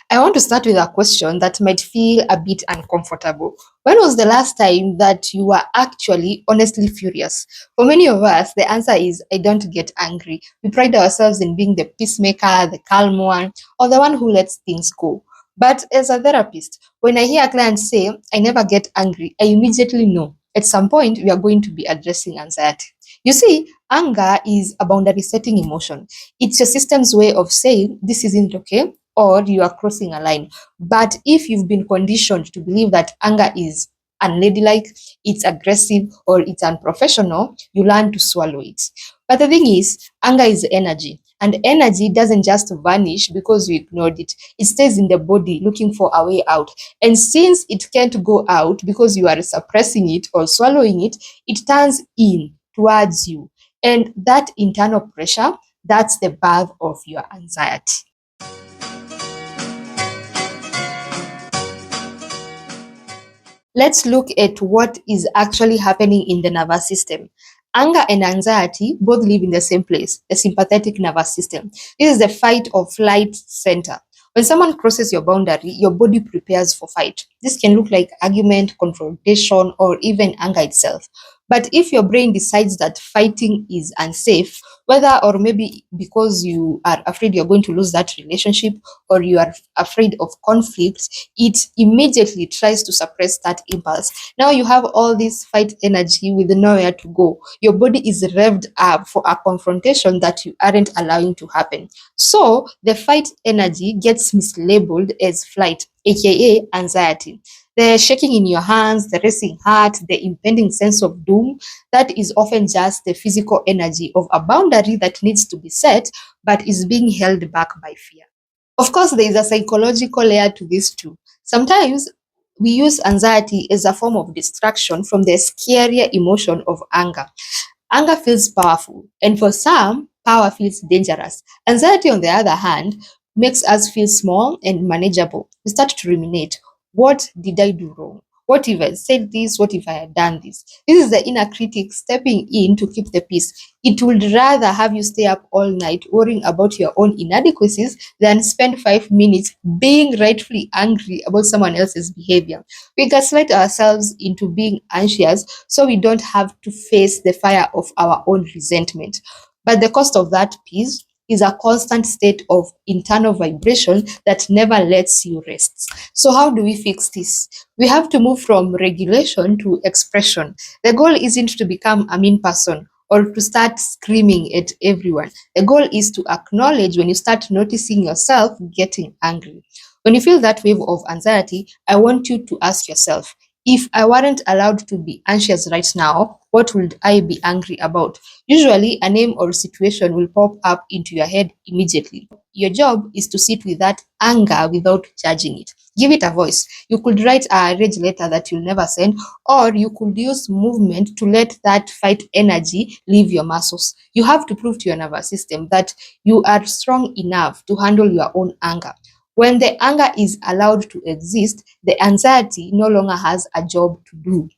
I want to start with a question that might feel a bit uncomfortable. When was the last time that you were actually honestly furious? For many of us, the answer is I don't get angry. We pride ourselves in being the peacemaker, the calm one, or the one who lets things go. But as a therapist, when I hear a client say, I never get angry, I immediately know at some point we are going to be addressing anxiety. You see, anger is a boundary setting emotion. It's your system's way of saying, this isn't okay, or you are crossing a line. But if you've been conditioned to believe that anger is unladylike, it's aggressive, or it's unprofessional, you learn to swallow it. But the thing is, anger is energy. And energy doesn't just vanish because you ignored it. It stays in the body looking for a way out. And since it can't go out because you are suppressing it or swallowing it, it turns in towards you. And that internal pressure, that's the birth of your anxiety. Let's look at what is actually happening in the nervous system. Anger and anxiety both live in the same place, the sympathetic nervous system. This is the fight or flight center. When someone crosses your boundary, your body prepares for fight. This can look like argument, confrontation, or even anger itself. But if your brain decides that fighting is unsafe, whether or maybe because you are afraid you're going to lose that relationship or you are afraid of conflict, it immediately tries to suppress that impulse. Now you have all this fight energy with nowhere to go. Your body is revved up for a confrontation that you aren't allowing to happen. So the fight energy gets mislabeled as flight, aka anxiety. The shaking in your hands, the racing heart, the impending sense of doom, that is often just the physical energy of a boundary that needs to be set but is being held back by fear. Of course, there is a psychological layer to this too. Sometimes we use anxiety as a form of distraction from the scarier emotion of anger. Anger feels powerful, and for some, power feels dangerous. Anxiety, on the other hand, makes us feel small and manageable. We start to ruminate. What did I do wrong? What if I said this? What if I had done this? This is the inner critic stepping in to keep the peace. It would rather have you stay up all night worrying about your own inadequacies than spend 5 minutes being rightfully angry about someone else's behavior. We gaslight ourselves into being anxious so we don't have to face the fire of our own resentment. But the cost of that peace is a constant state of internal vibration that never lets you rest. So, how do we fix this? We have to move from regulation to expression. The goal isn't to become a mean person or to start screaming at everyone. The goal is to acknowledge when you start noticing yourself getting angry. When you feel that wave of anxiety, I want you to ask yourself, if I weren't allowed to be anxious right now, what would I be angry about? Usually, a name or situation will pop up into your head immediately. Your job is to sit with that anger without judging it. Give it a voice. You could write a rage letter that you'll never send, or you could use movement to let that fight energy leave your muscles. You have to prove to your nervous system that you are strong enough to handle your own anger. When the anger is allowed to exist, the anxiety no longer has a job to do.